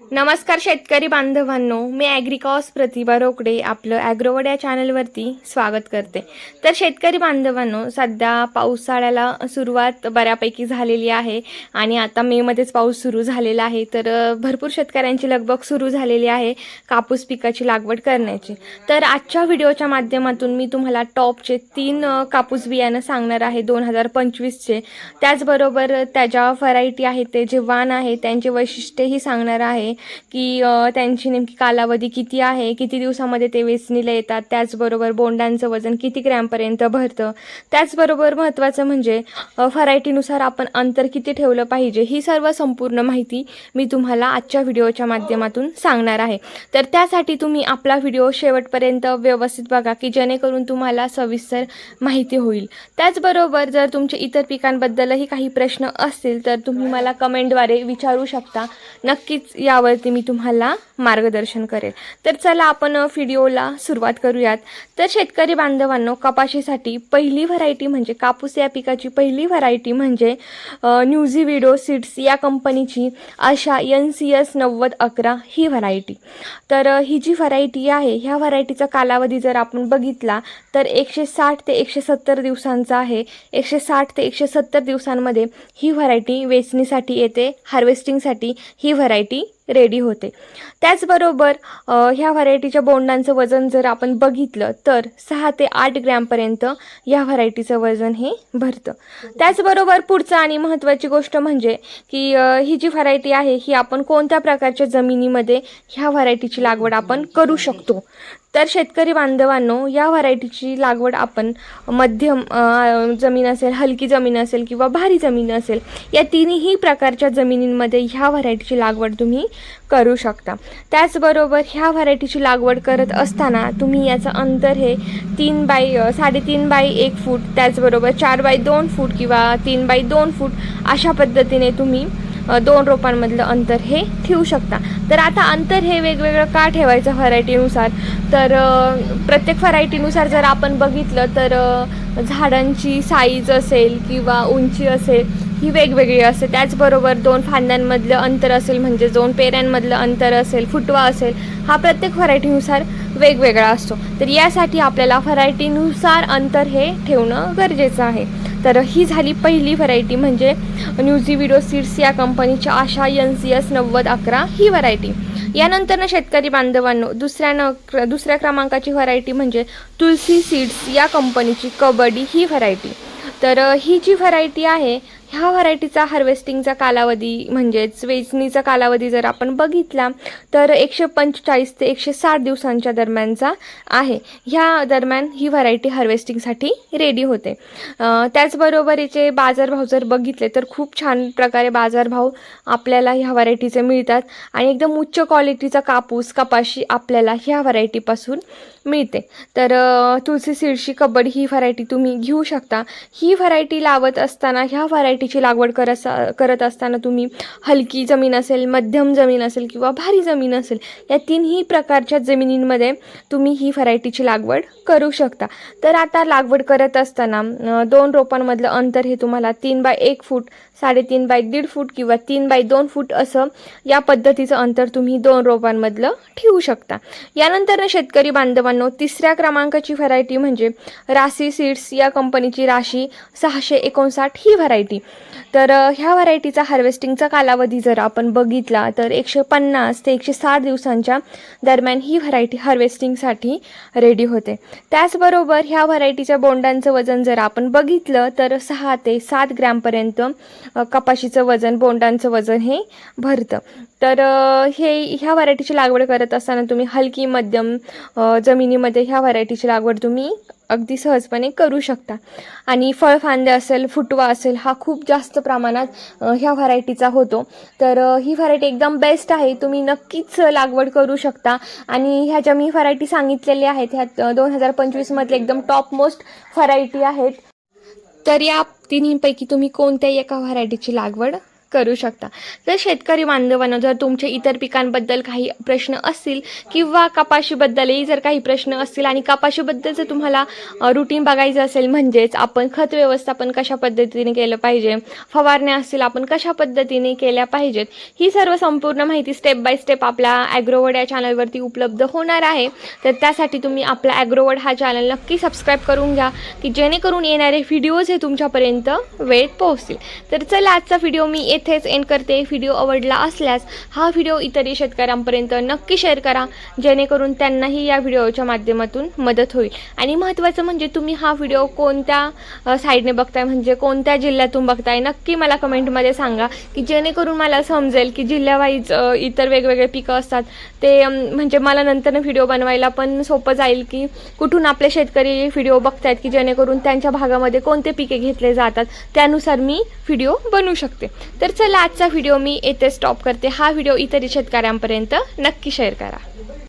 नमस्कार शेतकरी बांधवांनो, मी ॲग्रिकॉस प्रतिभा रोकडे आपलं ॲग्रोवर्ड या चॅनलवरती स्वागत करते। तर शेतकरी बांधवांनो, सध्या पावसाळ्याला सुरुवात बऱ्यापैकी झालेली आहे आणि आता मेमध्येच पाऊस सुरू झालेला आहे। तर भरपूर शेतकऱ्यांची लगबग सुरू झालेली आहे कापूस पिकाची लागवड करण्याची। तर आजच्या व्हिडिओच्या माध्यमातून मी तुम्हाला टॉपचे 3 कापूस बियाणं सांगणार आहे 2025चे। त्याचबरोबर त्याच्या व्हरायटी आहेत, ते जे वाण आहे त्यांचे वैशिष्ट्यही सांगणार आहे की त्यांची नेमकी कालावधी किती आहे, किती दिवसामध्ये ते वेचणीला येतात, त्याचबरोबर बोंडांचं वजन किती ग्रॅमपर्यंत भरतं, त्याचबरोबर महत्त्वाचं म्हणजे व्हरायटीनुसार आपण अंतर किती ठेवलं पाहिजे, ही सर्व संपूर्ण माहिती मी तुम्हाला आजच्या व्हिडिओच्या माध्यमातून सांगणार आहे। तर त्यासाठी तुम्ही आपला व्हिडिओ शेवटपर्यंत व्यवस्थित बघा की जेणेकरून तुम्हाला सविस्तर माहिती होईल। त्याचबरोबर जर तुमचे इतर पिकांबद्दलही काही प्रश्न असतील तर तुम्ही मला कमेंटद्वारे विचारू शकता, नक्कीच यावरती मी तुम्हाला मार्गदर्शन करेल। तर चला आपण व्हिडिओला सुरुवात करूयात। तर शेतकरी बांधवांनो, कपाशीसाठी पहिली व्हरायटी म्हणजे कापूस या पिकाची पहिली व्हरायटी म्हणजे न्यूझी विडो सीड्स या कंपनीची आशा NCS 9011 ही व्हरायटी। तर ही जी व्हरायटी आहे, ह्या व्हरायटीचा कालावधी जर आपण बघितला तर 160 ते 170 दिवसांचा आहे। 160 ते 170 दिवसांमध्ये ही व्हरायटी वेचणीसाठी येते, हार्वेस्टिंगसाठी ही व्हरायटी रेडी होते। त्याचबरोबर ह्या व्हरायटीच्या बोंडांचं वजन जर आपण बघितलं तर 6 ते 8 ग्रॅमपर्यंत या व्हरायटीचं वजन हे भरतं। त्याचबरोबर पुढचं आणि महत्त्वाची गोष्ट म्हणजे की ही जी व्हरायटी आहे ही आपण कोणत्या प्रकारच्या जमिनीमध्ये ह्या व्हरायटीची लागवड आपण करू शकतो। तर शेतकरी बांधवांनो, या व्हरायटीची लागवड आपण मध्यम जमीन असेल, हलकी जमीन असेल किंवा भारी जमीन असेल, या तिन्ही प्रकारच्या जमिनींमध्ये ह्या व्हरायटीची लागवड तुम्ही करू शकता। त्याचबरोबर ह्या व्हरायटीची लागवड करत असताना तुम्ही याचं अंतर हे 3.5 बाय 1 फूट, त्याचबरोबर 4 बाय 2 फूट किंवा 3 बाय 2 फूट अशा पद्धतीने तुम्ही 2 रोपांमधलं अंतर हे ठेवू शकता। तर आता अंतर हे वेगवेगळं का ठेवायचं व्हरायटीनुसार, तर प्रत्येक व्हरायटीनुसार जर आपण बघितलं तर झाडांची साईज असेल किंवा उंची असेल ही वेगवेगळी असते। त्याचबरोबर 2 फांद्यांमधलं अंतर असेल म्हणजे 2 पेऱ्यांमधलं अंतर असेल, फुटवा असेल, हा प्रत्येक व्हरायटीनुसार वेगवेगळा असतो। तर यासाठी आपल्याला व्हरायटीनुसार अंतर हे ठेवणं गरजेचं आहे। तर ही झाली पहिली व्हरायटी म्हणजे न्यूझी विडो सीड्स या कंपनीच्या आशा NCS 9011 ही व्हरायटी। यानंतर शेतकरी बांधवांनो, दुसऱ्या क्रमांकाची व्हरायटी म्हणजे तुलसी सीड्स या कंपनीची कबड्डी ही व्हरायटी। तर ही जी व्हरायटी आहे, ह्या व्हरायटीचा हार्वेस्टिंगचा कालावधी म्हणजेच वेचणीचा कालावधी जर आपण बघितला तर 145 ते 160 दिवसांच्या दरम्यानचा आहे। ह्या दरम्यान ही व्हरायटी हार्वेस्टिंगसाठी रेडी होते। त्याचबरोबर याचे बाजारभाव जर बघितले तर खूप छान प्रकारे बाजारभाव आपल्याला ह्या व्हरायटीचे मिळतात आणि एकदम उच्च क्वालिटीचा कपाशी आपल्याला ह्या व्हरायटीपासून मिळते। तर तुलसी सीड्सची कबड्डी ही व्हरायटी तुम्ही घेऊ शकता। ही व्हरायटी लावत असताना, ह्या व्हरायटीची लागवड करत असताना तुम्ही हलकी जमीन असेल, मध्यम जमीन असेल किंवा भारी जमीन असेल, या तिन्ही प्रकारच्या जमिनींमध्ये तुम्ही ही व्हरायटीची लागवड करू शकता। तर आता लागवड करत असताना 2 रोपांमधलं अंतर हे तुम्हाला 3 बाय 1 फूट, 3.5 बाय 1.5 फूट किंवा 3 बाय 2 फूट असं या पद्धतीचं अंतर तुम्ही 2 रोपांमधलं ठेवू शकता। यानंतर शेतकरी बांधवांनो, तिसऱ्या क्रमांकाची व्हरायटी म्हणजे राशी सीड्स या कंपनीची राशी 659 ही व्हरायटी। तर ह्या व्हरायटीचा हार्वेस्टिंगचा कालावधी जर आपण बघितला तर 150 ते 160 दिवसांच्या दरम्यान ही व्हरायटी हार्वेस्टिंगसाठी रेडी होते। त्याचबरोबर ह्या व्हरायटीच्या बोंडांचं वजन जर आपण बघितलं तर 6 ते 7 ग्रॅमपर्यंत कपाशीचं वजन, बोंडांचं वजन हे भरतं। तर ह्या व्हरायटीची लागवड करत असताना तुम्ही हलकी मध्यम जमिनीमध्ये ह्या व्हरायटीची लागवड तुम्ही अगदी सहजपणे करू शकता। आणि फळफांदे असेल, फुटवा असेल, हा खूप जास्त प्रमाणात ह्या व्हरायटीचा होतो। तर ही व्हरायटी एकदम बेस्ट आहे, तुम्ही नक्कीच लागवड करू शकता। आणि ह्या ज्या मी व्हरायटी सांगितलेल्या आहेत ह्या 2025 मधले एकदम टॉप मोस्ट व्हरायटी आहेत। तर या तिन्हीपैकी तुम्ही कोणत्याही एका व्हरायटीची लागवड करू शकता. तर शेतकरी बांधवांनो, जर तुमचे इतर पिकांबद्दल काही प्रश्न असतील किंवा कपाशीबद्दलही जर काही प्रश्न असतील आणि कपाशीबद्दल जर तुम्हाला रुटीन बघायचं असेल, म्हणजेच आपण खत व्यवस्थापन कशा पद्धतीने केलं पाहिजे, फवारण्या असतील आपण कशा पद्धतीने केल्या पाहिजेत, ही सर्व संपूर्ण माहिती स्टेप बाय स्टेप आपल्या ॲग्रोवर्ड या चॅनलवरती उपलब्ध होणार आहे. तर त्यासाठी तुम्ही आपला ॲग्रोवर्ड हा चॅनल नक्की सबस्क्राईब करून घ्या, की जेणेकरून येणारे व्हिडिओज हे तुमच्यापर्यंत वेळेत पोहोचतील. तर चला, आजचा व्हिडिओ मी इथेच एंड करते. व्हिडिओ आवडला असल्यास हा व्हिडिओ इतरही शेतकऱ्यांपर्यंत नक्की शेअर करा, जेणेकरून त्यांनाही या व्हिडिओच्या माध्यमातून मदत होईल. आणि महत्त्वाचं म्हणजे तुम्ही हा व्हिडिओ कोणत्या साईडने बघताय, म्हणजे कोणत्या जिल्ह्यातून बघताय, नक्की मला कमेंटमध्ये सांगा, की जेणेकरून मला समजेल की जिल्ह्यावाईज इतर वेगवेगळे पिकं असतात ते म्हणजे मला नंतर व्हिडिओ बनवायला पण सोपं जाईल, की कुठून आपले शेतकरी व्हिडिओ बघतायत, की जेणेकरून त्यांच्या भागामध्ये कोणते पिके घेतले जातात त्यानुसार मी व्हिडिओ बनवू शकते. तर चला, आजचा व्हिडिओ मी येथे स्टॉप करते. हा व्हिडिओ इतर शेतकऱ्यांपर्यंत नक्की शेअर करा.